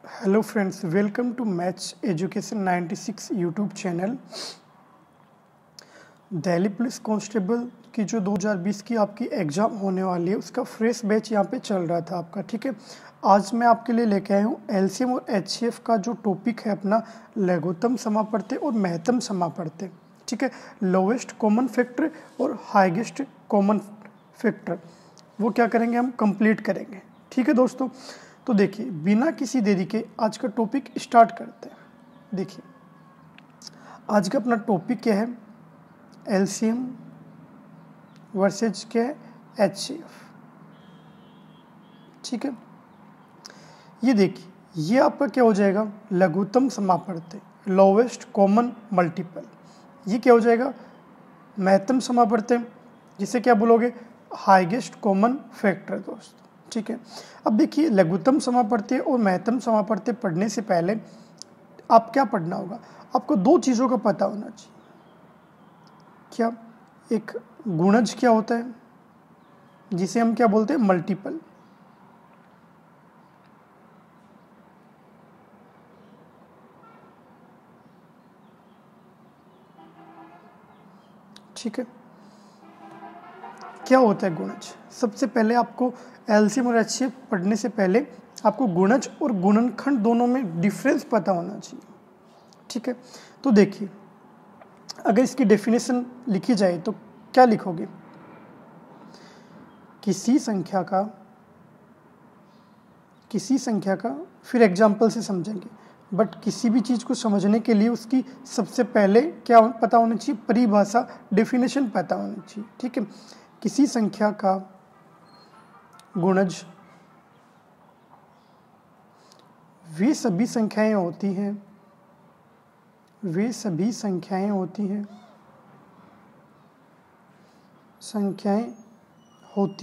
Hello friends, welcome to maths education 96 YouTube channel. Delhi police constable की जो 2020 की आपकी एग्ज़ाम होने वाली है उसका फ्रेश बैच यहाँ पे चल रहा था आपका। ठीक है, आज मैं आपके लिए लेके आया हूँ एलसीएम और एचसीएफ का जो टॉपिक है अपना लघुत्तम समापवर्ती और महत्तम समापवर्ती। ठीक है, लोवेस्ट कॉमन फैक्टर और हाईएस्ट कॉमन फैक्टर वो क्या करेंगे, हम कंप्लीट करेंगे। ठीक है दोस्तों, तो देखिए बिना किसी देरी के आज का टॉपिक स्टार्ट करते हैं। देखिए आज का अपना टॉपिक क्या है, एलसीएम वर्सेज क्या है, एचसीएफ। ठीक है, ये देखिए ये आपका क्या हो जाएगा, लघुत्तम समापवर्ती लोवेस्ट कॉमन मल्टीपल। ये क्या हो जाएगा, महत्तम समापवर्ती, जिसे क्या बोलोगे, हाईएस्ट कॉमन फैक्टर दोस्तों। ठीक है, अब देखिए लघुत्तम समापवर्ती और महत्तम समापवर्ती पढ़ने से पहले आप क्या पढ़ना होगा, आपको दो चीज़ों का पता होना चाहिए। क्या, एक गुणज क्या होता है जिसे हम क्या बोलते हैं, मल्टीपल। ठीक है, क्या होता है गुणज। सबसे पहले आपको एलसीएम और एचसीएफ पढ़ने से पहले आपको गुणज और गुणनखंड दोनों में डिफरेंस पता होना चाहिए। ठीक है, तो देखिए अगर इसकी डेफिनेशन लिखी जाए तो क्या लिखोगे, किसी संख्या का फिर एग्जाम्पल से समझेंगे, बट किसी भी चीज़ को समझने के लिए उसकी सबसे पहले क्या पता होना चाहिए, परिभाषा, डेफिनेशन पता होनी चाहिए। ठीक है, किसी संख्या का गुणज वे सभी संख्याएं होती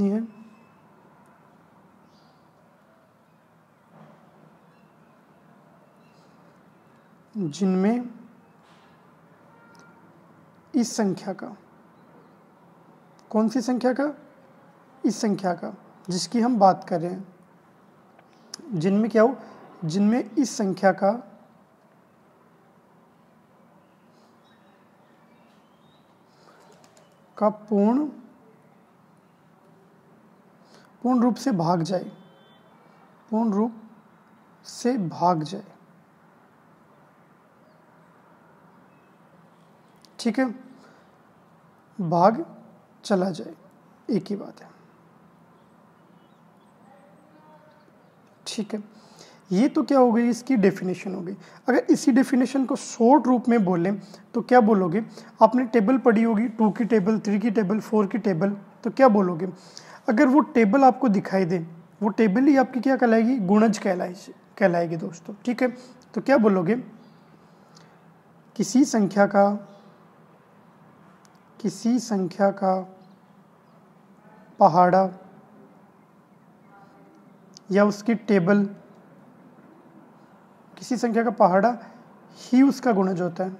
हैं जिनमें इस संख्या का, कौन सी संख्या का, इस संख्या का जिसकी हम बात कर रहे हैं, जिनमें क्या हो, जिनमें इस संख्या का पूर्ण रूप से भाग जाए, ठीक है, भाग चला जाए, एक ही बात है। ठीक है, ये तो क्या हो गई, इसकी डेफिनेशन हो गई। अगर इसी डेफिनेशन को शॉर्ट रूप में बोलें तो क्या बोलोगे, आपने टेबल पढ़ी होगी, 2 की टेबल, 3 की टेबल, 4 की टेबल, तो क्या बोलोगे, अगर वो टेबल आपको दिखाई दे, वो टेबल ही आपकी क्या कहलाएगी, गुणज कहलाएगी दोस्तों। ठीक है, तो क्या बोलोगे, किसी संख्या का पहाड़ा या उसकी टेबल, किसी संख्या का पहाड़ा ही उसका गुणज होता है,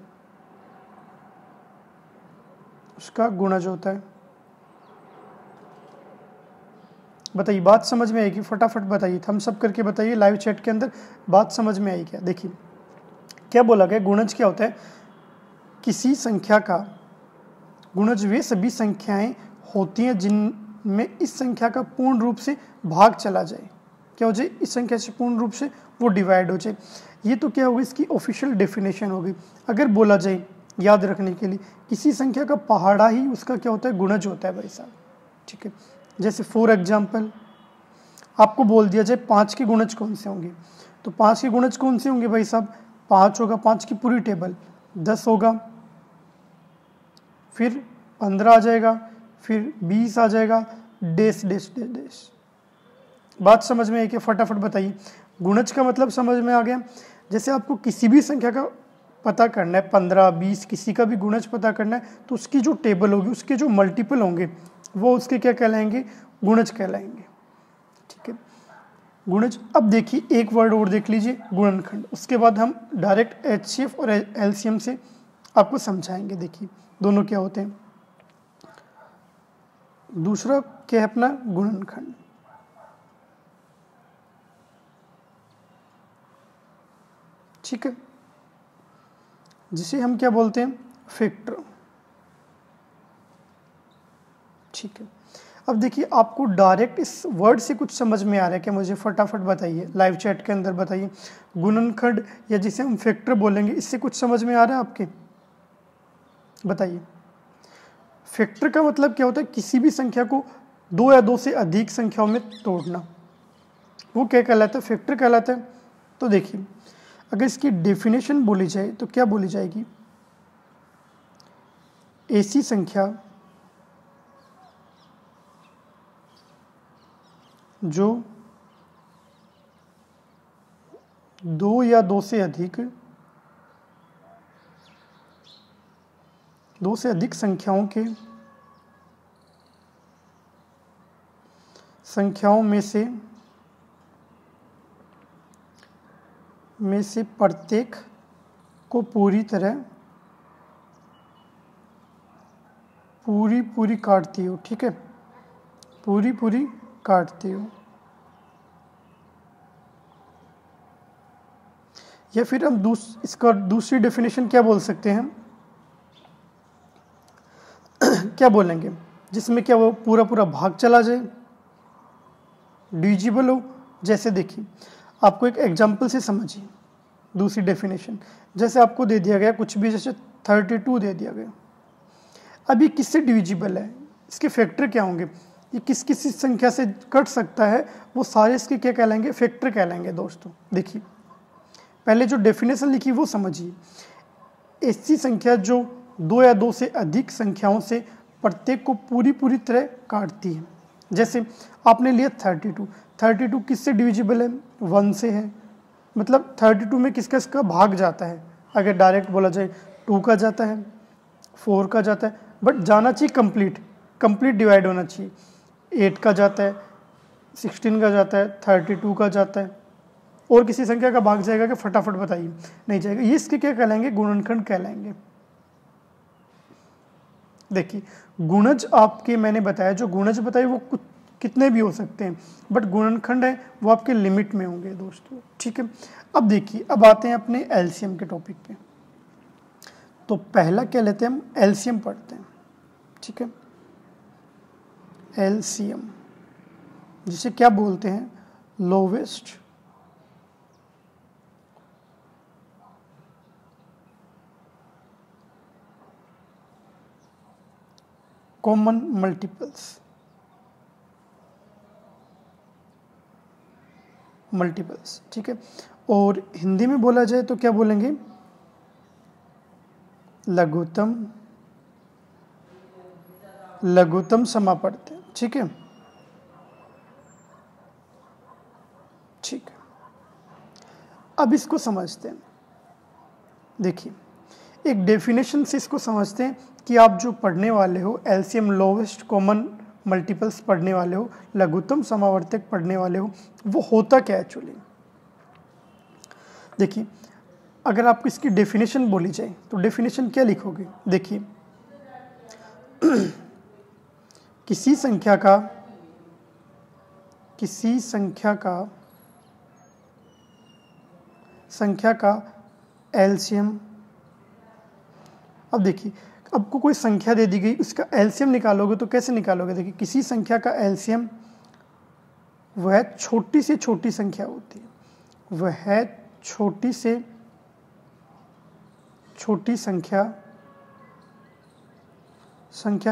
बताइए बात समझ में आएगी, फटाफट बताइए, थम्स अप करके बताइए लाइव चैट के अंदर, बात समझ में आई क्या। देखिए क्या बोला गया, गुणज क्या होता है, किसी संख्या का गुणज वे सभी संख्याएं होती हैं जिनमें इस संख्या का पूर्ण रूप से भाग चला जाए, क्या हो जाए, इस संख्या से पूर्ण रूप से वो डिवाइड हो जाए। ये तो क्या होगी, इसकी ऑफिशियल डेफिनेशन होगी। अगर बोला जाए याद रखने के लिए, किसी संख्या का पहाड़ा ही उसका क्या होता है, गुणज होता है भाई साहब। ठीक है, जैसे फॉर एग्जाम्पल आपको बोल दिया जाए 5 के गुणज कौन से होंगे, तो 5 के गुणज कौन से होंगे भाई साहब, 5 होगा, 5 की पूरी टेबल, 10 होगा, फिर 15 आ जाएगा, फिर 20 आ जाएगा, डैश डैश डैश डैश। बात समझ में आई कि, फटाफट बताइए, गुणज का मतलब समझ में आ गया। जैसे आपको किसी भी संख्या का पता करना है, 15, 20, किसी का भी गुणज पता करना है, तो उसकी जो टेबल होगी, उसके जो मल्टीपल होंगे वो उसके क्या कहलाएंगे, गुणज कहलाएंगे। ठीक है, गुणज। अब देखिए एक वर्ड और देख लीजिए, गुणनखंड, उसके बाद हम डायरेक्ट एचसीएफ और एलसीएम से आपको समझाएंगे। देखिए दोनों क्या होते हैं, दूसरा क्या है अपना गुणनखंड। ठीक है, जिसे हम क्या बोलते हैं, फैक्टर। ठीक है, अब देखिए आपको डायरेक्ट इस वर्ड से कुछ समझ में आ रहा है क्या, मुझे फटाफट बताइए, लाइव चैट के अंदर बताइए। गुणनखंड या जिसे हम फैक्टर बोलेंगे, इससे कुछ समझ में आ रहा है आपके, बताइए। फैक्टर का मतलब क्या होता है, किसी भी संख्या को दो या दो से अधिक संख्याओं में तोड़ना, वो क्या कहलाता है, फैक्टर कहलाता है। तो देखिए अगर इसकी डेफिनेशन बोली जाए तो क्या बोली जाएगी, ऐसी संख्या जो दो या दो से अधिक संख्याओं में से प्रत्येक को पूरी काटती हो। ठीक है, पूरी काटती हो। या फिर हम इसका दूसरी डेफिनेशन क्या बोल सकते हैं, क्या बोलेंगे, जिसमें क्या वो पूरा भाग चला जाए, डिविजिबल हो। जैसे देखिए आपको एक एग्जांपल से समझिए दूसरी डेफिनेशन, जैसे आपको दे दिया गया कुछ भी, जैसे 32 दे दिया गया। अब ये किससे डिविजिबल है, इसके फैक्टर क्या होंगे, ये किस संख्या से कट सकता है, वो सारे इसके क्या कहलाएंगे, फैक्टर कहलाएंगे। दोस्तों देखिए पहले जो डेफिनेशन लिखी वो समझिए, ऐसी संख्या जो दो या दो से अधिक संख्याओं से प्रत्येक को पूरी तरह काटती है। जैसे आपने लिया 32 किससे डिविजिबल है, 1 से है, मतलब 32 में किसका भाग जाता है, अगर डायरेक्ट बोला जाए 2 का जाता है, 4 का जाता है, बट जाना चाहिए कंप्लीट डिवाइड होना चाहिए। 8 का जाता है, 16 का जाता है, 32 का जाता है, और किसी संख्या का भाग जाएगा कि फटाफट बताइए, नहीं जाएगा। ये इसके क्या कहलाएंगे, गुणनखंड कहलाएंगे। देखिए गुणज आपके मैंने बताया, जो गुणज बताए वो कुछ कितने भी हो सकते हैं, बट गुणनखंड है वो आपके लिमिट में होंगे दोस्तों। ठीक है, अब देखिए अब आते हैं अपने एलसीएम के टॉपिक पे। तो पहला क्या लेते हैं हम, एलसीएम पढ़ते हैं। ठीक है, एलसीएम जिसे क्या बोलते हैं, लोवेस्ट कॉमन मल्टीपल्स। ठीक है, और हिंदी में बोला जाए तो क्या बोलेंगे, लघुत्तम समापवर्ती। ठीक है, ठीक है, अब इसको समझते हैं। देखिए एक डेफिनेशन से इसको समझते हैं कि आप जो पढ़ने वाले हो एलसीएम लोवेस्ट कॉमन मल्टीपल्स पढ़ने वाले हो, लघुत्तम समावर्तक पढ़ने वाले हो, वो होता क्या है एक्चुअली। देखिए अगर आपको इसकी डेफिनेशन बोली जाए तो डेफिनेशन क्या लिखोगे, देखिए किसी संख्या का एलसीएम। अब देखिए आपको कोई संख्या दे दी गई, उसका एलसीएम निकालोगे तो कैसे निकालोगे, देखिए किसी संख्या का एलसीएम वह छोटी से छोटी संख्या होती है, वह छोटी से छोटी संख्या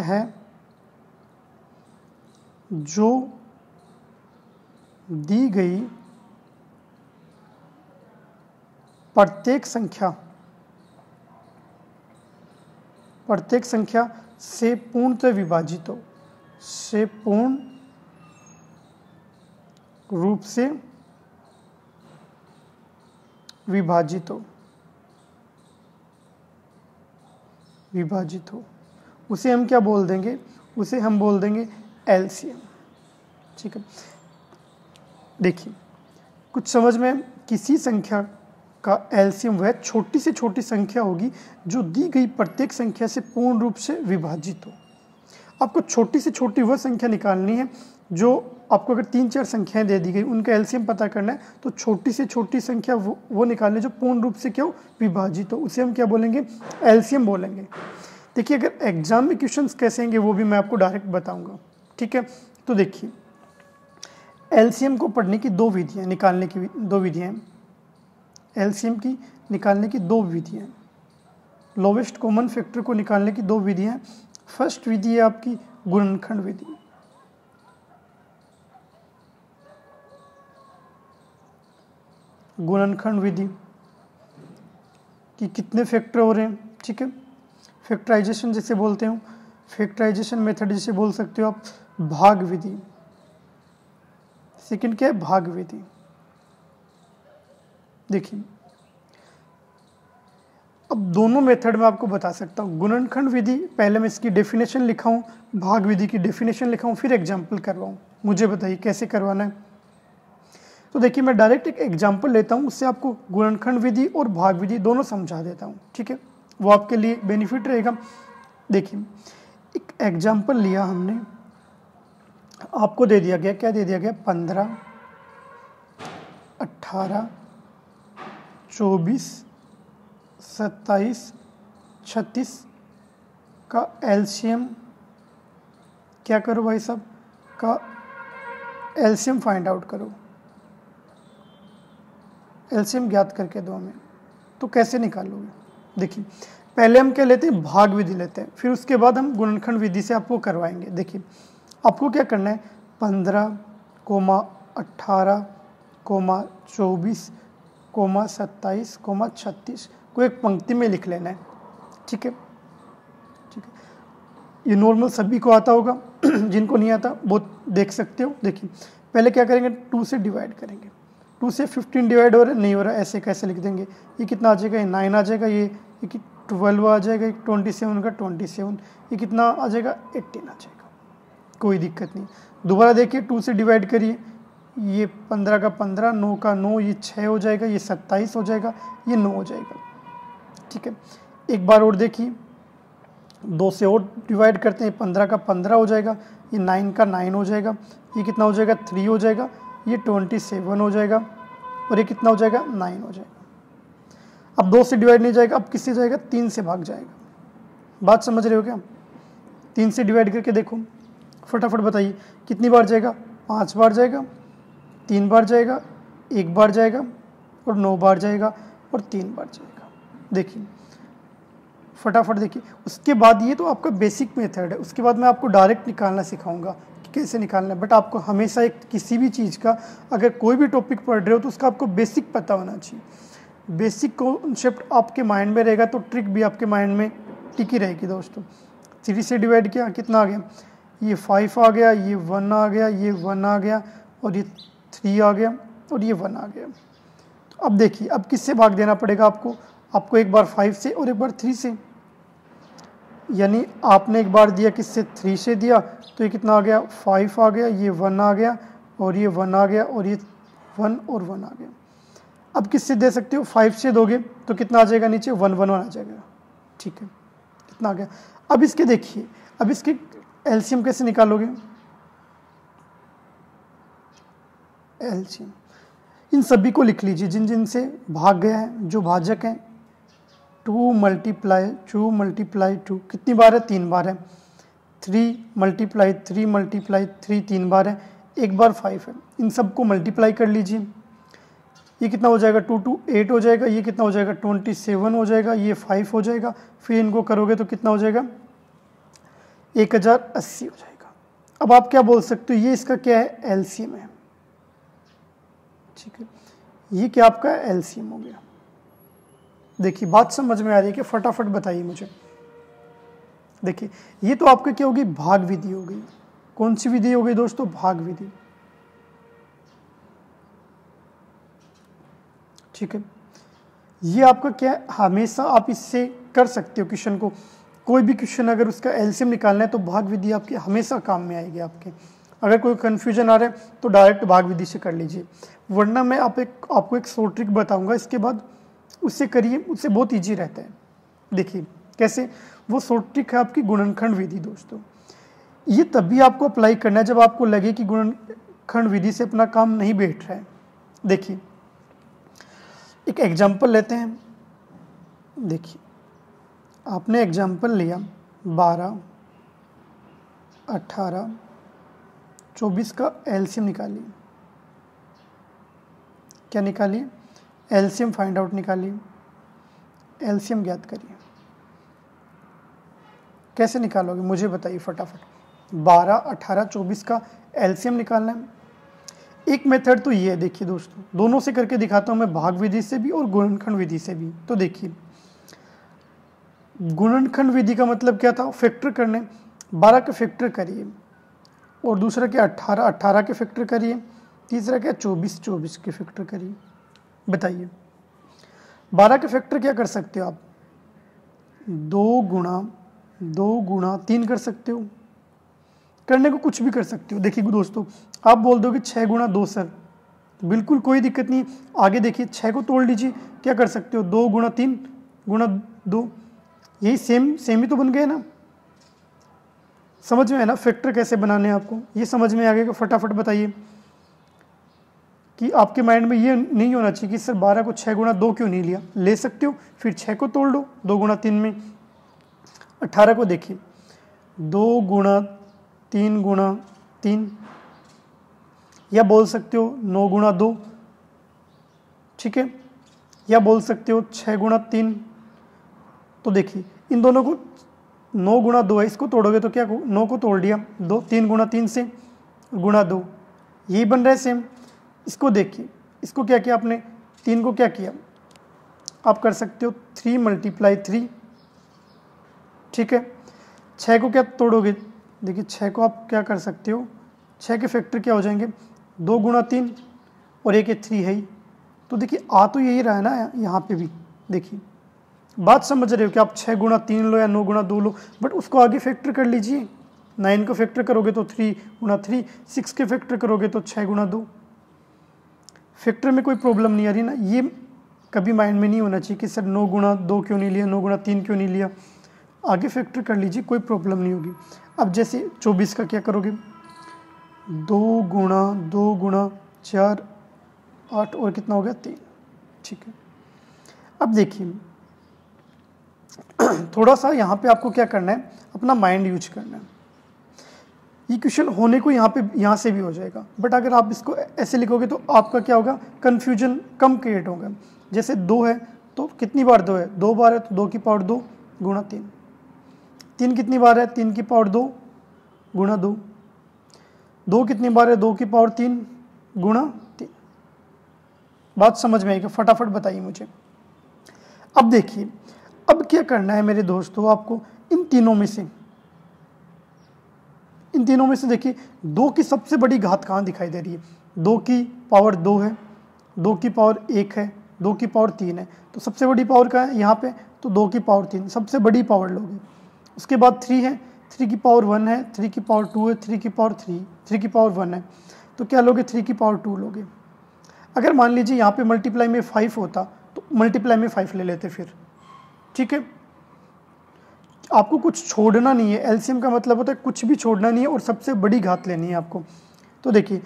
है जो दी गई प्रत्येक संख्या से पूर्णतः विभाजित हो, से पूर्ण रूप से विभाजित हो, उसे हम क्या बोल देंगे, उसे हम बोल देंगे एलसीएम। ठीक है, देखिए कुछ समझ में, किसी संख्या का एलसीएम वह छोटी से छोटी संख्या होगी जो दी गई प्रत्येक संख्या से पूर्ण रूप से विभाजित हो। आपको छोटी से छोटी वह संख्या निकालनी है जो आपको अगर 3-4 संख्याएं दे दी गई उनका एलसीएम पता करना है तो छोटी से छोटी संख्या वो निकालने जो पूर्ण रूप से क्या हो विभाजित हो, उसे हम क्या बोलेंगे एलसीएम बोलेंगे। देखिए अगर एग्जाम में क्वेश्चंस कैसे होंगे वो भी मैं आपको डायरेक्ट बताऊंगा, ठीक है। तो देखिए एलसीएम को पढ़ने की दो विधियां, निकालने की दो विधियां, एलसीएम की निकालने की दो विधियां, लोवेस्ट कॉमन फैक्टर को निकालने की दो विधियां। फर्स्ट विधि है आपकी गुणनखंड विधि, गुणनखंड विधि कि कितने फैक्टर हो रहे हैं, ठीक है। फैक्टराइजेशन जिसे बोलते हो, फैक्टराइजेशन मेथड जिसे बोल सकते हो आप, भाग विधि। सेकंड क्या है भाग विधि। देखिए अब दोनों मेथड में आपको बता सकता हूँ। गुणनखंड विधि पहले मैं इसकी डेफिनेशन लिखा हूँ, भाग विधि की डेफिनेशन लिखा हूँ, फिर एग्जाम्पल करवाऊँ। मुझे बताइए कैसे करवाना है। तो देखिए मैं डायरेक्ट एक एग्जाम्पल लेता हूँ, उससे आपको गुणनखंड विधि और भाग विधि दोनों समझा देता हूँ, ठीक है। वो आपके लिए बेनिफिट रहेगा। देखिए एक एग्जाम्पल लिया हमने, आपको दे दिया गया, क्या दे दिया गया 15, 18, 24, 27, 36 का एलसीएम क्या करो भाई साहब, का एलसीएम फाइंड आउट करो, एलसीएम ज्ञात करके दो हमें। तो कैसे निकालोगे, देखिए पहले हम क्या लेते हैं भाग विधि लेते हैं, फिर उसके बाद हम गुणनखंड विधि से आपको करवाएंगे। देखिए आपको क्या करना है 15, 18, 24, 27, 36 को एक पंक्ति में लिख लेना है, ठीक है। ठीक है, ये नॉर्मल सभी को आता होगा, जिनको नहीं आता वो देख सकते हो। देखिए पहले क्या करेंगे 2 से डिवाइड करेंगे, 2 से 15 डिवाइड हो रहा है, नहीं हो रहा है, ऐसे कैसे लिख देंगे। ये कितना आ जाएगा, ये 9 आ जाएगा, ये 12 आ जाएगा, 27 का 27, ये कितना आ जाएगा 18 आ जाएगा, कोई दिक्कत नहीं। दोबारा देखिए 2 से डिवाइड करिए, ये 15 का 15, 9 का 9, ये 6 हो जाएगा, ये 27 हो जाएगा, ये 9 हो जाएगा, ठीक है। एक बार और देखिए 2 से और डिवाइड करते हैं, 15 का 15 हो जाएगा, ये 9 का 9 हो जाएगा, ये कितना हो जाएगा 3 हो जाएगा, ये 27 हो जाएगा, और ये कितना हो जाएगा 9 हो जाएगा। अब 2 से डिवाइड नहीं जाएगा, अब किससे जाएगा 3 से भाग जाएगा। बात समझ रहे हो क्या, 3 से डिवाइड करके देखो, फटाफट बताइए कितनी बार जाएगा, 5 बार जाएगा, 3 बार जाएगा, 1 बार जाएगा, और 9 बार जाएगा, और 3 बार जाएगा। देखिए फटाफट देखिए। उसके बाद ये तो आपका बेसिक मेथड है, उसके बाद मैं आपको डायरेक्ट निकालना सिखाऊंगा कि कैसे निकालना है। बट आपको हमेशा एक किसी भी चीज़ का, अगर कोई भी टॉपिक पढ़ रहे हो तो उसका आपको बेसिक पता होना चाहिए। बेसिक कॉन्सेप्ट आपके माइंड में रहेगा तो ट्रिक भी आपके माइंड में टिकी रहेगी दोस्तों। 3 से डिवाइड किया, कितना आ गया, ये 5 आ गया, ये 1 आ गया, ये 1 आ गया, और ये 3 आ गया, और ये 1 आ गया। तो अब देखिए अब किससे भाग देना पड़ेगा आपको एक बार 5 से और एक बार 3 से। यानी आपने एक बार दिया किससे 3 से दिया, तो ये कितना आ गया 5 आ गया, ये 1 आ गया, और ये 1 आ गया, और ये 1 और 1 आ गया। अब किससे दे सकते हो, 5 से दोगे तो कितना आ जाएगा नीचे 1 1 आ जाएगा, ठीक है, कितना आ गया। अब इसके देखिए, अब इसके एलसीएम कैसे निकालोगे, एलसीएम इन सभी को लिख लीजिए जिन जिन से भाग गया है, जो भाजक हैं। 2 × 2 कितनी बार है, 3 बार है। 3 × 3 3 बार है, एक बार 5 है। इन सब को मल्टीप्लाई कर लीजिए, ये कितना हो जाएगा 2 2 8 हो जाएगा, ये कितना हो जाएगा 27 हो जाएगा, ये 5 हो जाएगा, फिर इनको करोगे तो कितना हो जाएगा 1080 हो जाएगा। अब आप क्या बोल सकते हो, ये इसका क्या है एलसीएम है, ठीक है, ये क्या आपका एलसीएम हो गया। देखिए बात समझ में आ रही है कि फटाफट बताइए मुझे। देखिए ये तो आपका क्या होगी, भाग विधि हो गई। कौन सी विधि हो गई दोस्तों, भाग विधि, ठीक है। ये आपका क्या है, हमेशा आप इससे कर सकते हो क्वेश्चन को, कोई भी क्वेश्चन अगर उसका एलसीएम निकालना है तो भाग विधि आपकी हमेशा काम में आएगी आपके। अगर कोई कन्फ्यूजन आ रहा है तो डायरेक्ट भाग विधि से कर लीजिए, वरना मैं आपको एक शॉर्ट ट्रिक बताऊंगा, इसके बाद उससे करिए, उससे बहुत ईजी रहता है। देखिए कैसे, वो शॉर्ट ट्रिक है आपकी गुणनखंड विधि दोस्तों। ये तभी आपको अप्लाई करना है जब आपको लगे कि गुणनखंड विधि से अपना काम नहीं बैठ रहा है। देखिए एक एग्जाम्पल लेते हैं। देखिए आपने एग्जाम्पल लिया 12, 18, 24 का एलसीएम निकालिए। क्या निकालिए? एलसीएम फाइंड आउट निकालिए। एलसीएम ज्ञात करिए। कैसे निकालोगे मुझे बताइए फटाफट। 12, 18, 24 का एलसीएम निकालना है। एक मेथड तो ये है, देखिए दोस्तों, दोनों से करके दिखाता हूं मैं, भाग विधि से भी और गुणनखंड विधि से भी। तो देखिए गुणनखंड विधि का मतलब क्या था? फैक्टर करने। 12 के फैक्टर करिए, और दूसरा क्या 18, 18 के फैक्टर करिए, तीसरा क्या 24, 24 के फैक्टर करिए। बताइए 12 के फैक्टर क्या कर सकते हो आप? 2 गुणा 3 कर सकते हो। करने को कुछ भी कर सकते हो। देखिए दोस्तों, आप बोल दोगे 6 गुणा 2 सर, बिल्कुल कोई दिक्कत नहीं। आगे देखिए 6 को तोड़ लीजिए, क्या कर सकते हो? 2 गुणा 3 गुणा 2, यही सेम ही तो बन गए ना। समझ में है ना फैक्टर कैसे बनाने हैं आपको? ये समझ में आ गया? फटाफट बताइए कि आपके माइंड में ये नहीं होना चाहिए कि सर 12 को 6 गुणा 2 क्यों नहीं लिया। ले सकते हो, फिर 6 को तोड़ लो 2 गुणा 3 में। 18 को देखिए 2 गुणा 3 गुणा 3, या बोल सकते हो 9 गुणा 2, ठीक है, या बोल सकते हो 6 गुणा 3। तो देखिए इन दोनों को 9 गुणा 2 है, इसको तोड़ोगे तो क्या 9 को तोड़ दिया 2, 3 गुणा 3 से गुणा 2, यही बन रहा है सेम। इसको देखिए, इसको क्या किया आपने? 3 को क्या किया? आप कर सकते हो 3 × 3, ठीक है। 6 को क्या तोड़ोगे? देखिए 6 को आप क्या कर सकते हो? 6 के फैक्टर क्या हो जाएंगे? 2 गुणा 3, और एक 3 है ही। तो देखिए आ तो यही रहा है ना यहाँ पे भी। देखिए बात समझ रहे हो कि आप 6 गुणा 3 लो या 9 गुणा 2 लो, बट उसको आगे फैक्टर कर लीजिए। 9 को फैक्टर करोगे तो 3 गुणा 3, 6 के फैक्टर करोगे तो 6 गुणा 2। फैक्टर में कोई प्रॉब्लम नहीं आ रही ना। ये कभी माइंड में नहीं होना चाहिए कि सर 9 गुणा 2 क्यों नहीं लिया, 9 गुणा 3 क्यों नहीं लिया। आगे फैक्टर कर लीजिए, कोई प्रॉब्लम नहीं होगी। अब जैसे 24 का क्या करोगे? 2 गुणा 4, 8, और कितना हो गया 3, ठीक है। अब देखिए थोड़ा सा यहाँ पे आपको क्या करना है? अपना माइंड यूज करना है। ये क्वेश्चन होने को यहाँ से भी हो जाएगा, बट अगर आप इसको ऐसे लिखोगे तो आपका क्या होगा? कन्फ्यूजन कम क्रिएट होगा। जैसे 2 है तो कितनी बार 2 है? 2 बार है तो 2 की पावर 2 गुणा 3। 3 कितनी बार है? 3 की पावर 2 गुणा 2। 2 कितनी बार है? 2 की पावर 3 गुणा 3। बात समझ में आएगी? फटाफट बताइए मुझे। अब देखिए अब क्या करना है मेरे दोस्तों आपको? इन तीनों में से देखिए 2 की सबसे बड़ी घात कहाँ दिखाई दे रही है? 2 की पावर 2 है, 2 की पावर 1 है, 2 की पावर 3 है। तो सबसे बड़ी पावर कहाँ है? यहाँ पे। तो 2 की पावर 3 सबसे बड़ी पावर लोगे। उसके बाद 3 है, 3 की पावर 1 है, 3 की पावर 2 है, 3 की पावर 3, 3 की पावर 1 है। तो क्या लोगे? 3 की पावर 2 लोगे। अगर मान लीजिए यहाँ पे मल्टीप्लाई में 5 होता तो मल्टीप्लाई में 5 ले लेते फिर, ठीक है। आपको कुछ छोड़ना नहीं है। एलसीएम का मतलब होता है कुछ भी छोड़ना नहीं है और सबसे बड़ी घात लेनी है आपको। तो देखिए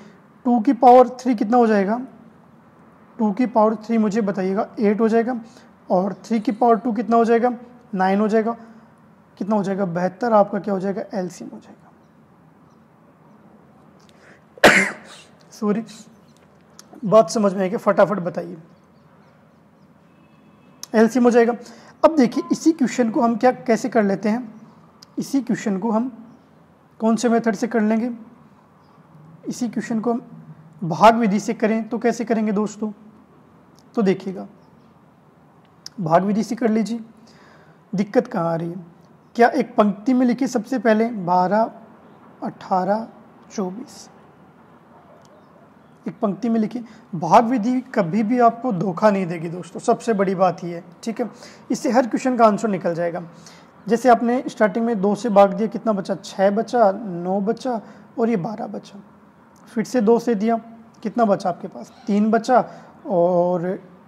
2 की पावर 3 कितना हो जाएगा? 2 की पावर 3 मुझे बताइएगा 8 हो जाएगा, और 3 की पावर 2 कितना हो जाएगा? 9 हो जाएगा। कितना हो जाएगा? 72 आपका क्या हो जाएगा? एलसीएम हो जाएगा। सॉरी, बात समझ में आएगी? फटाफट बताइए। एलसीएम हो जाएगा। अब देखिए इसी क्वेश्चन को हम कैसे कर लेते हैं? इसी क्वेश्चन को हम कौन से मेथड से कर लेंगे? इसी क्वेश्चन को हम भाग विधि से करें तो कैसे करेंगे दोस्तों? तो देखिएगा भाग विधि से कर लीजिए। दिक्कत कहाँ आ रही है? क्या एक पंक्ति में लिखिए सबसे पहले 12, 18, 24, एक पंक्ति में लिखिए। भाग विधि कभी भी आपको धोखा नहीं देगी दोस्तों, सबसे बड़ी बात ही है, ठीक है। इससे हर क्वेश्चन का आंसर निकल जाएगा। जैसे आपने स्टार्टिंग में 2 से भाग दिया, कितना बचा? 6 बचा, 9 बचा, और ये 12 बचा। फिर से 2 से दिया, कितना बचा आपके पास? 3 बचा, और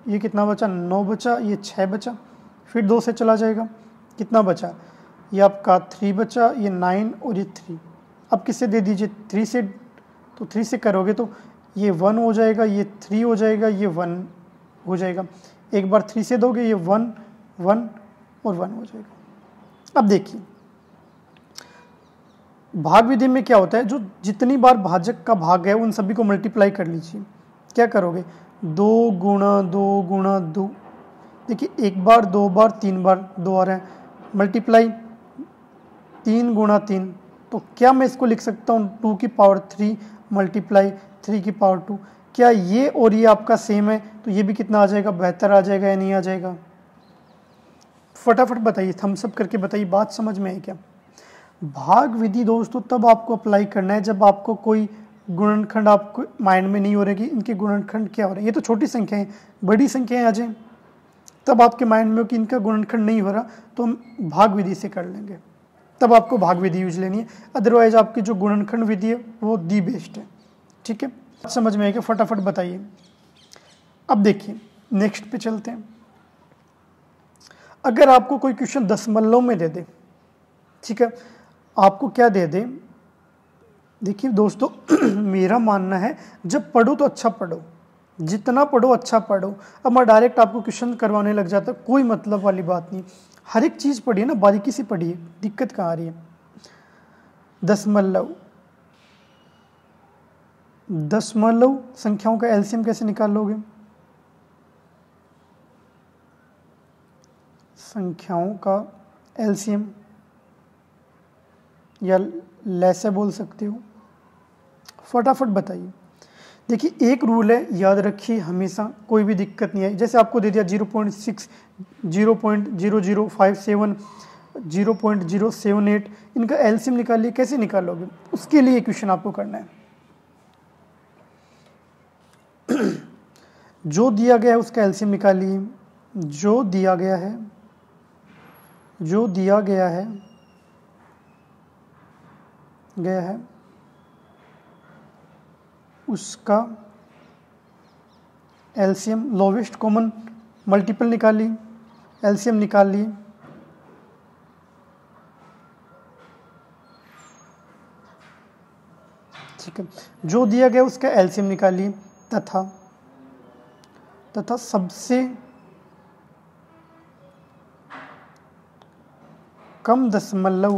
ये कितना बचा? 9 बचा, ये 6 बचा। फिर 2 से चला जाएगा, कितना बचा? ये आपका 3 बचा, ये 9, और ये 3। अब किससे दे दीजिए 3 से, तो 3 से करोगे तो ये 1 हो जाएगा, ये 3 हो जाएगा, ये 1 हो जाएगा। एक बार 3 से दोगे ये 1 1 और 1 हो जाएगा। अब देखिए भाग विधि में क्या होता है, जो जितनी बार भाजक का भाग है उन सभी को मल्टीप्लाई कर लीजिए। क्या करोगे 2 गुणा 2 गुणा 2, देखिए एक बार 2 बार 3 बार 2 आ रहा है, मल्टीप्लाई 3 गुणा 3, तो क्या मैं इसको लिख सकता हूँ 2 की पावर 3 मल्टीप्लाई 3 की पावर 2। क्या ये और ये आपका सेम है, तो ये भी कितना आ जाएगा, 72 आ जाएगा या नहीं आ जाएगा? फटाफट बताइए, थम्स अप करके बताइए, बात समझ में आई क्या? भाग विधि दोस्तों तब आपको अप्लाई करना है जब आपको कोई गुणनखंड आपको माइंड में नहीं हो रहा कि इनके गुणनखंड क्या हो रहे हैं। ये तो छोटी संख्या है, बड़ी संख्याएं आ जाए तब आपके माइंड में हो कि इनका गुणनखंड नहीं हो रहा, तो हम भाग विधि से कर लेंगे, तब आपको भाग विधि यूज लेनी है। अदरवाइज आपकी जो गुणनखंड विधि है वो दी बेस्ट है। ठीक है, समझ में आएगा? फटाफट बताइए। अब देखिए नेक्स्ट पे चलते हैं। अगर आपको कोई क्वेश्चन दशमलव में दे दे, ठीक है, आपको क्या दे दे, देखिए दोस्तों मेरा मानना है जब पढ़ो तो अच्छा पढ़ो, जितना पढ़ो अच्छा पढ़ो। अब मैं डायरेक्ट आपको क्वेश्चन करवाने लग जाता, कोई मतलब वाली बात नहीं। हर एक चीज़ पढ़िए ना, बारीकी से पढ़िए, दिक्कत कहाँ आ रही है। दशमलव, दशमलव संख्याओं का एलसीएम कैसे निकाल लोगे? संख्याओं का एलसीएम या लैसे बोल सकते हो, फटाफट बताइए। देखिए एक रूल है, याद रखिए हमेशा, कोई भी दिक्कत नहीं है। जैसे आपको दे दिया 0.6, 0.0057, 0.078, इनका एलसीएम निकालिए, कैसे निकालोगे? उसके लिए क्वेश्चन आपको करना है। जो दिया गया है उसका एलसीएम निकालिए, जो दिया गया है, जो दिया गया है उसका एलसीएम, लोवेस्ट कॉमन मल्टीपल निकालिए, एलसीएम निकाल लिए। ठीक है, जो दिया गया उसका एलसीएम निकालिए, तथा सबसे कम दशमलव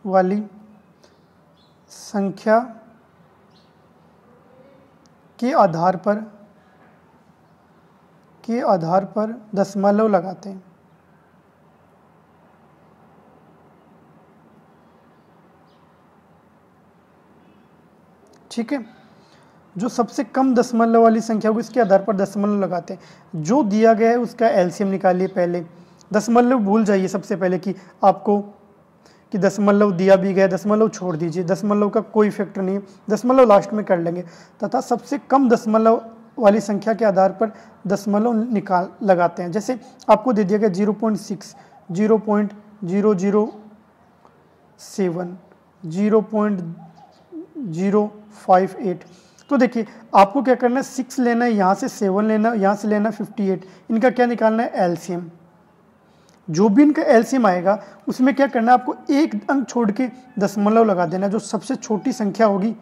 वाली संख्या के आधार पर दशमलव लगाते हैं। ठीक है, जो सबसे कम दशमलव वाली संख्या को इसके आधार पर दशमलव लगाते हैं। जो दिया गया है उसका एलसीएम निकालिए। पहले दशमलव भूल जाइए सबसे पहले कि आपको कि दशमलव दिया भी गया, दशमलव छोड़ दीजिए, दशमलव का कोई फैक्टर नहीं है, दशमलव लास्ट में कर लेंगे। तथा सबसे कम दशमलव वाली संख्या के आधार पर दशमलव लगाते हैं। जैसे आपको दे दिया गया 0.6, 0.007, 0.058, तो देखिए आपको क्या करना है, 6 लेना है, यहाँ से 7 लेना है, यहाँ से लेना है 58, इनका क्या निकालना है, एलसीएम। जो भी इनका एलसीएम आएगा उसमें क्या करना है, आपको एक अंक छोड़ के दशमलव लगा देना। जो सबसे छोटी संख्या होगी,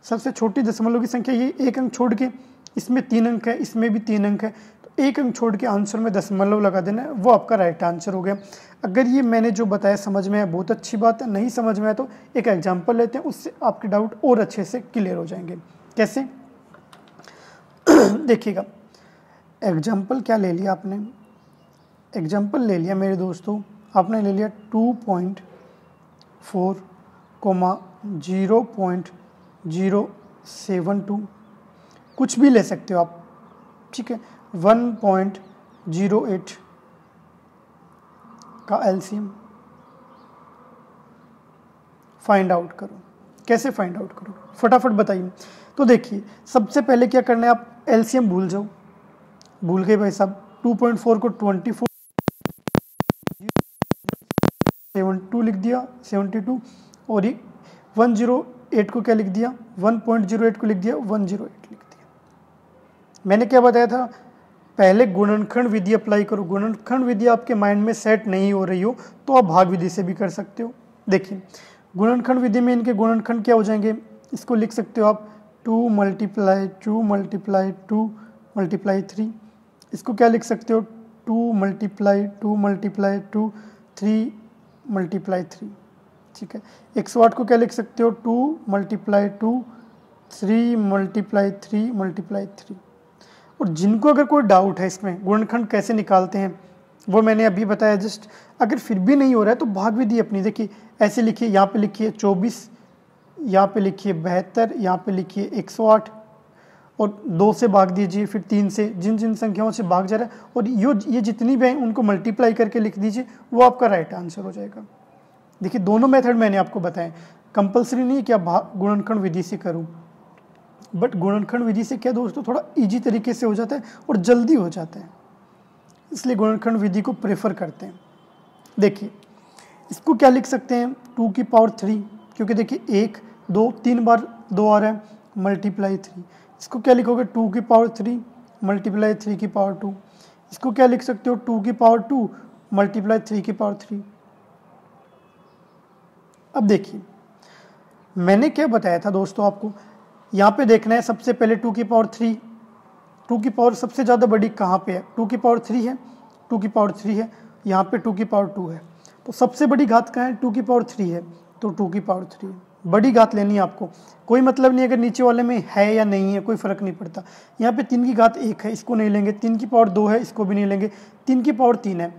सबसे छोटी दशमलव की संख्या, ये एक अंक छोड़ के, इसमें 3 अंक है, इसमें भी 3 अंक है, तो एक अंक छोड़ के आंसर में दशमलव लगा देना है, वो आपका राइट आंसर हो गया। अगर ये मैंने जो बताया समझ में आया बहुत अच्छी बात है, नहीं समझ में आया तो एक एग्जाम्पल लेते हैं, उससे आपके डाउट और अच्छे से क्लियर हो जाएंगे। कैसे देखिएगा, एग्जाम्पल क्या ले लिया आपने, एग्जाम्पल ले लिया मेरे दोस्तों, आपने ले लिया 2.4, 0.072, कुछ भी ले सकते हो आप, ठीक है। 1.08 का एलसीएम फाइंड आउट करो। कैसे फाइंड आउट करो, फटाफट बताइए। तो देखिए सबसे पहले क्या करना है, आप एलसीएम भूल जाओ, भूल गए भाई साहब। 2.4 को 24, 72 लिख दिया, 72, और ये 108 को क्या लिख दिया, 1.08 को लिख दिया, 108 लिख दिया। मैंने क्या बताया था, पहले गुणनखंड विधि अप्लाई करो। गुणनखंड विधि आपके माइंड में सेट नहीं हो रही हो तो आप भाग विधि से भी कर सकते हो। देखिए गुणनखंड विधि में इनके गुणनखंड क्या हो जाएंगे, इसको लिख सकते हो आप 2 मल्टीप्लाई 2 मल्टीप्लाई 2 मल्टीप्लाई 3। इसको क्या लिख सकते हो 2 मल्टीप्लाई 2 मल्टीप्लाई 2 3 मल्टीप्लाई 3। ठीक है, 108 को क्या लिख सकते हो 2 मल्टीप्लाई 2 3 मल्टीप्लाई 3 मल्टीप्लाई 3। और जिनको अगर कोई डाउट है इसमें गुणनखंड कैसे निकालते हैं वो मैंने अभी बताया जस्ट, अगर फिर भी नहीं हो रहा है तो भाग विधि अपनी देखिए ऐसे लिखिए, यहाँ पे लिखिए 24, यहाँ पे लिखिए 72, यहाँ पे लिखिए 108 और 2 से भाग दीजिए, फिर 3 से, जिन जिन संख्याओं से भाग जा रहा है और ये जितनी भी हैं उनको मल्टीप्लाई करके लिख दीजिए, वो आपका राइट आंसर हो जाएगा। देखिए दोनों मेथड मैंने आपको बताए, कंपलसरी नहीं है कि आप गुणनखंड विधि से करूँ, बट गुणनखंड विधि से क्या दोस्तों थोड़ा इजी तरीके से हो जाता है और जल्दी हो जाता है, इसलिए गुणनखंड विधि को प्रेफर करते हैं। देखिए इसको क्या लिख सकते हैं 2 की पावर 3, क्योंकि देखिए 1 2 3 बार 2 आ रहा है, मल्टीप्लाई 3। इसको क्या लिखोगे 2 की पावर 3 मल्टीप्लाई 3 की पावर 2। इसको क्या लिख सकते हो 2 की पावर 2 मल्टीप्लाई 3 की पावर 3। अब देखिए मैंने क्या बताया था दोस्तों आपको, यहाँ पे देखना है सबसे पहले 2 की पावर 3, 2 की पावर सबसे ज़्यादा बड़ी कहाँ पे है, 2 की पावर 3 है, 2 की पावर 3 है, यहाँ पे 2 की पावर 2 है, तो सबसे बड़ी घात कहाँ है 2 की पावर 3 है, तो 2 की पावर 3 है। बड़ी घात लेनी है आपको, कोई मतलब नहीं अगर नीचे वाले में है या नहीं है, कोई फर्क नहीं पड़ता। यहाँ पे 3 की घात 1 है, इसको नहीं लेंगे, 3 की पावर 2 है, इसको भी नहीं लेंगे, 3 की पावर 3 है।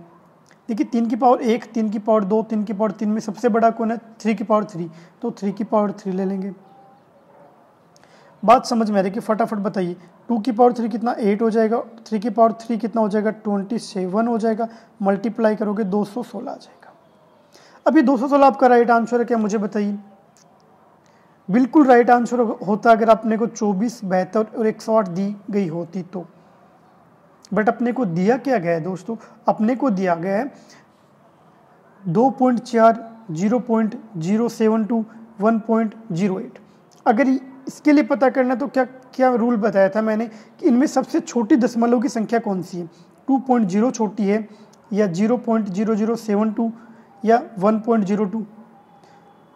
देखिए 3 की पावर 1, 3 की पावर 2, 3 की पावर 3 में सबसे बड़ा कौन है 3 की पावर 3, तो 3 की पावर 3 ले लेंगे। बात समझ में आ रही है कि फटाफट बताइए 2 की पावर 3 कितना 8 हो जाएगा, 3 की पावर 3 कितना हो जाएगा 27 हो जाएगा, मल्टीप्लाई करोगे 216 आ जाएगा। अभी 216 आपका राइट आंसर है क्या, मुझे बताइए। बिल्कुल राइट आंसर होता अगर अपने को 24, 72 और 108 दी गई होती तो, बट अपने को दिया क्या गया है दोस्तों, अपने को दिया गया है 2.4, 0.072, 1.08। अगर इसके लिए पता करना तो क्या क्या रूल बताया था मैंने कि इनमें सबसे छोटी दशमलव की संख्या कौन सी है, 2.0 छोटी है या 0.0072 या 1.02।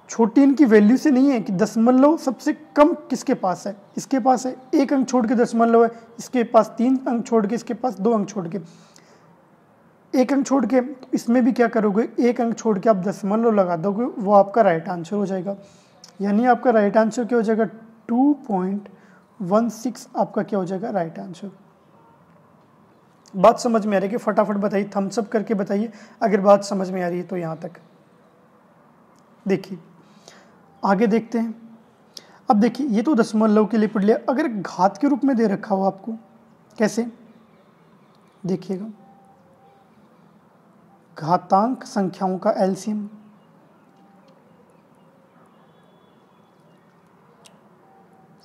छोटी इनकी वैल्यू से नहीं है कि दशमलव सबसे कम किसके पास है, इसके पास है 1 अंक छोड़ के दशमलव है, इसके पास 3 अंक छोड़ के, इसके पास 2 अंक छोड़ के, 1 अंक छोड़ के, तो इसमें भी क्या करोगे 1 अंक छोड़ के आप दशमलव लगा दोगे, वो आपका राइट आंसर हो जाएगा। यानी आपका राइट आंसर क्या हो जाएगा 2.16 आपका क्या हो जाएगा राइट आंसर। बात समझ में आ रही है कि फटाफट बताइए, थम्स अप करके बताइए अगर बात समझ में आ रही है तो। यहाँ तक देखिए आगे देखते हैं। अब देखिए ये तो दशमलव के लिए पढ़ लिया, अगर घात के रूप में दे रखा हो आपको, कैसे देखिएगा, घातांक संख्याओं का एलसीएम,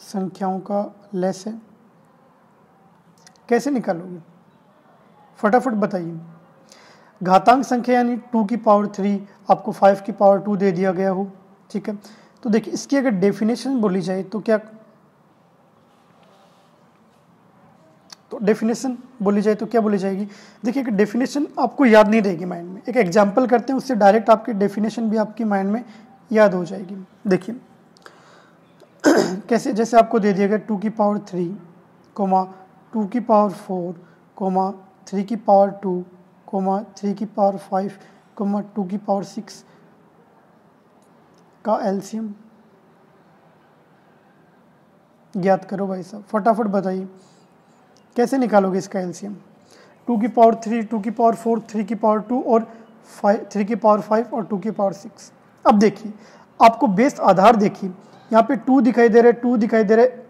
संख्याओं का लेस है, कैसे निकालोगे फटाफट बताइए। घातांक संख्या यानी 2 की पावर 3 आपको 5 की पावर 2 दे दिया गया हो, ठीक है। तो देखिए इसकी अगर डेफिनेशन बोली जाए तो क्या, तो डेफिनेशन बोली जाए तो क्या बोली जाएगी। देखिए कि डेफिनेशन आपको याद नहीं रहेगी माइंड में, एक एग्जांपल करते हैं उससे डायरेक्ट आपकी डेफिनेशन भी आपकी माइंड में याद हो जाएगी। देखिए कैसे, जैसे आपको दे दिया गया 2 की पावर 3, 2 की पावर 4, 3 की पावर 2, 3 की पावर 5, 2 की पावर 6 का एलसीएम ज्ञात करो भाई साहब, फटाफट बताइए कैसे निकालोगे इसका एलसीएम। 2 की पावर 3, 2 की पावर 4, 3 की पावर 2 और 3 की पावर 5 और 2 की पावर 6। अब देखिए आपको बेस आधार देखिए, यहाँ पे 2 दिखाई दे रहा है, 2 दिखाई दे रहा है,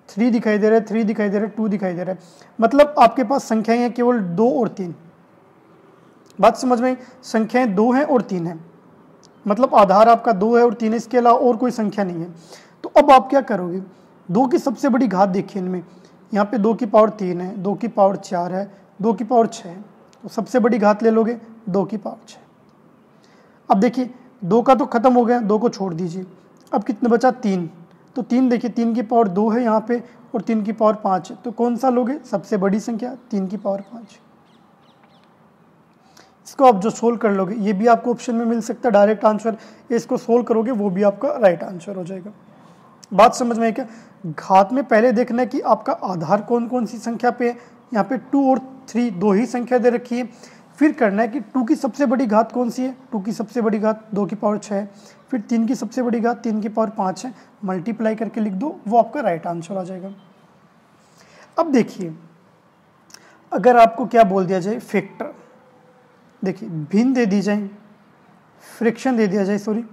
3 दिखाई दे रहा है, 3 दिखाई दे रहा है, 2 दिखाई दे रहा है, मतलब आपके पास संख्याएं हैं केवल 2 और 3। बात समझ में, संख्याएं 2 हैं और 3 हैं, मतलब आधार आपका 2 है और 3 है, इसके अलावा और कोई संख्या नहीं है। तो अब आप क्या करोगे, 2 की सबसे बड़ी घात देखिए इनमें, यहाँ पे 2 की पावर 3 है, 2 की पावर 4 है, 2 की पावर 6 है, तो सबसे बड़ी घात ले लोगे 2 की पावर 6। अब देखिए 2 का तो खत्म हो गया, 2 को छोड़ दीजिए, अब कितने बचा 3, तो 3 देखिए 3 की पावर 2 है यहाँ पे और 3 की पावर 5 है, तो कौन सा लोगे सबसे बड़ी संख्या 3 की पावर 5। इसको आप जो सोल्व कर लोगे ये भी आपको ऑप्शन में मिल सकता है डायरेक्ट आंसर, इसको सोल्व करोगे वो भी आपका राइट आंसर हो जाएगा। बात समझ में आई क्या? घात में पहले देखना है कि आपका आधार कौन कौन सी संख्या पे है। यहाँ पे 2 और 3 दो ही संख्या दे रखी है। फिर करना है कि 2 की सबसे बड़ी घात कौन सी है, 2 की सबसे बड़ी घात 2 की पावर 6 है। फिर 3 की सबसे बड़ी घात 3 की पावर 5 है, मल्टीप्लाई करके लिख दो, वो आपका राइट आंसर आ जाएगा। अब देखिए अगर आपको क्या बोल दिया जाए फैक्टर, देखिए भिन्न दे दी जाए, फ्रैक्शन दे दिया जाए, सॉरी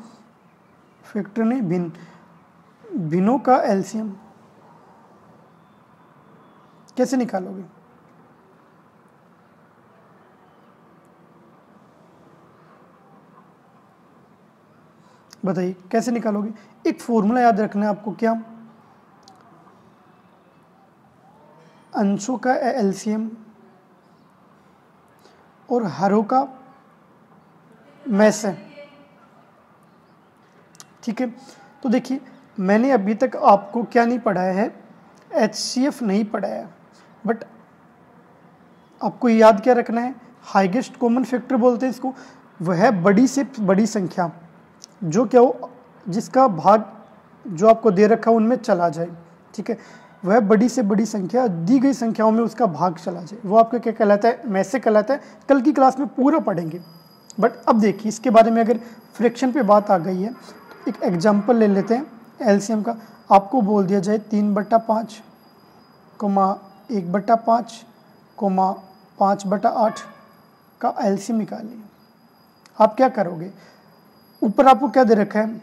फैक्टर नहीं भिन्न, भिन्नों का एलसीएम कैसे निकालोगे? बताइए कैसे निकालोगे? एक फॉर्मूला याद रखना है आपको, क्या? अंशों का एलसीएम और हरों का मैस है, ठीक है। तो देखिए मैंने अभी तक आपको क्या नहीं पढ़ाया है, HCF नहीं पढ़ाया है, बट आपको याद क्या रखना है, हाईएस्ट कॉमन फैक्टर बोलते हैं इसको। वह बड़ी से बड़ी संख्या जो क्या हो, जिसका भाग जो आपको दे रखा है उनमें चला जाए, ठीक है। वह बड़ी से बड़ी संख्या दी गई संख्याओं में उसका भाग चला जाए, वो आपका क्या कहलाता है, मैसे कहलाता है। कल की क्लास में पूरा पढ़ेंगे। बट अब देखिए इसके बारे में अगर फ्रैक्शन पे बात आ गई है तो एक एग्जांपल ले लेते हैं एलसीएम का। आपको बोल दिया जाए 3/5, 1/5, 5/8 का एलसीएम निकालिए। आप क्या करोगे? ऊपर आपको क्या दे रखा है,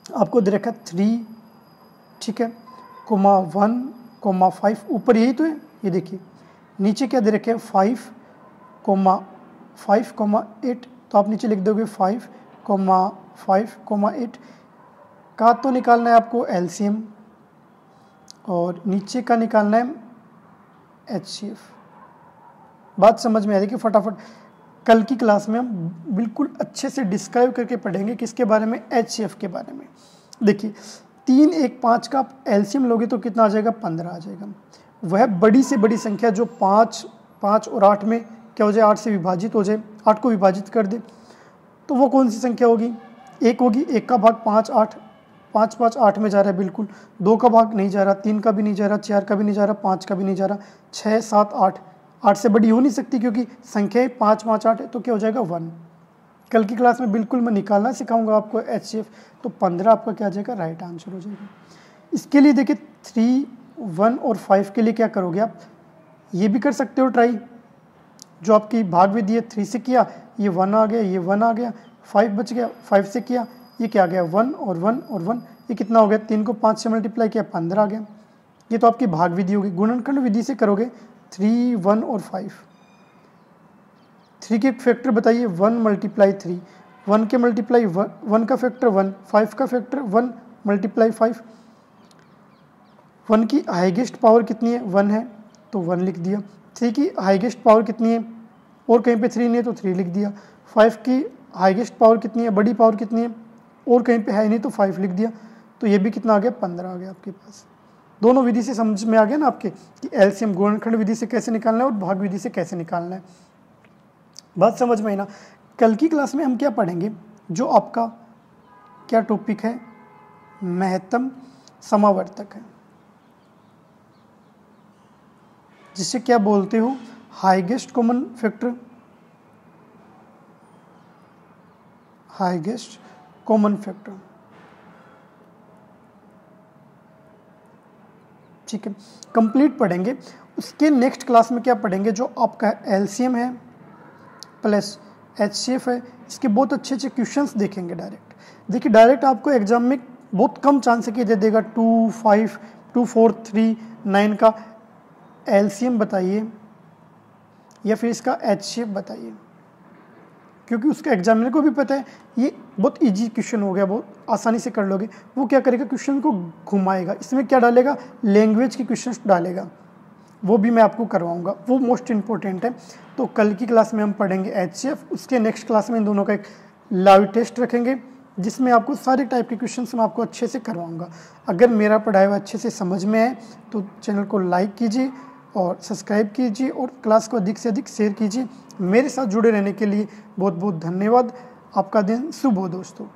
आपको दे रखा है 3, ठीक है, 1, 5, ऊपर यही तो है, ये देखिए। नीचे क्या दे रखे हैं 5, 8, तो आप नीचे लिख दोगे 5, 8 का तो निकालना है आपको एलसीएम और नीचे का निकालना है HCF। बात समझ में आ रही कि फटाफट कल की क्लास में हम बिल्कुल अच्छे से डिस्क्राइब करके पढ़ेंगे किसके बारे में, HCF के बारे में। देखिए 3, 1, 5 का आप एलसीएम लोगे तो कितना आ जाएगा, 15 आ जाएगा। वह बड़ी से बड़ी संख्या जो 5 और 8 में क्या हो जाए, 8 से विभाजित हो जाए, 8 को विभाजित कर दे, तो वो कौन सी संख्या होगी, 1 होगी। 1 का भाग 5, 8, 5, 5 8 में जा रहा है बिल्कुल। 2 का भाग नहीं जा रहा, 3 का भी नहीं जा रहा, 4 का भी नहीं जा रहा, 5 का भी नहीं जा रहा, 6, 7, 8 से बड़ी हो नहीं सकती क्योंकि संख्या 5, 5, 8 है, तो क्या हो जाएगा 1। कल की क्लास में बिल्कुल मैं निकालना सिखाऊंगा आपको HCF, तो 15 आपका क्या आ जाएगा, राइट आंसर हो जाएगा। इसके लिए देखिए 3, 1 और 5 के लिए क्या करोगे आप, ये भी कर सकते हो ट्राई। जो आपकी भाग विधि है 3 से किया, ये 1 आ गया, ये 1 आ गया, 5 बच गया, 5 से किया, ये क्या आ गया 1 और 1 और 1, ये कितना हो गया, 3 को 5 से मल्टीप्लाई किया 15 आ गया। ये तो आपकी भाग विधि होगी। गुणनखंड विधि से करोगे 3, 1 और 5। 3 के फैक्टर बताइए, 1 × 3, 1 के मल्टीप्लाई 1 का फैक्टर 1, 5 का फैक्टर 1 × 5। 1 की हाईएस्ट पावर कितनी है, 1 है तो 1 लिख दिया। 3 की हाईएस्ट पावर कितनी है, और कहीं पे 3 नहीं है तो 3 लिख दिया। 5 की हाईएस्ट पावर कितनी है, बड़ी पावर कितनी है, और कहीं पे है नहीं तो 5 लिख दिया। तो ये भी कितना आ गया, 15 आ गया आपके पास। दोनों विधि से समझ में आ गया ना आपके कि एलसीएम गुणनखंड विधि से कैसे निकालना है और भाग विधि से कैसे निकालना है। बात समझ में आई ना। कल की क्लास में हम क्या पढ़ेंगे, जो आपका क्या टॉपिक है, महत्तम समावर्तक है, जिसे क्या बोलते हो, highest common factor, highest common factor, ठीक है। कंप्लीट पढ़ेंगे। उसके नेक्स्ट क्लास में क्या पढ़ेंगे, जो आपका एलसीएम है प्लस HCF है, इसके बहुत अच्छे अच्छे क्वेश्चंस देखेंगे डायरेक्ट। देखिए डायरेक्ट आपको एग्जाम में बहुत कम चांस है कि दे देगा 2, 5, 2, 4, 3, 9 का एलसीएम बताइए या फिर इसका HCF बताइए, क्योंकि उसका एग्जामिनर को भी पता है ये बहुत इजी क्वेश्चन हो गया, बहुत आसानी से कर लोगे। वो क्या करेगा, क्वेश्चन को घुमाएगा, इसमें क्या डालेगा, लैंग्वेज के क्वेश्चन डालेगा, वो भी मैं आपको करवाऊंगा, वो मोस्ट इंपॉर्टेंट है। तो कल की क्लास में हम पढ़ेंगे HCF, उसके नेक्स्ट क्लास में इन दोनों का एक लाइव टेस्ट रखेंगे जिसमें आपको सारे टाइप के क्वेश्चंस मैं आपको अच्छे से करवाऊंगा। अगर मेरा पढ़ाया हुआ अच्छे से समझ में आए तो चैनल को लाइक कीजिए और सब्सक्राइब कीजिए और क्लास को अधिक से अधिक शेयर कीजिए। मेरे साथ जुड़े रहने के लिए बहुत बहुत धन्यवाद। आपका दिन शुभ हो दोस्तों।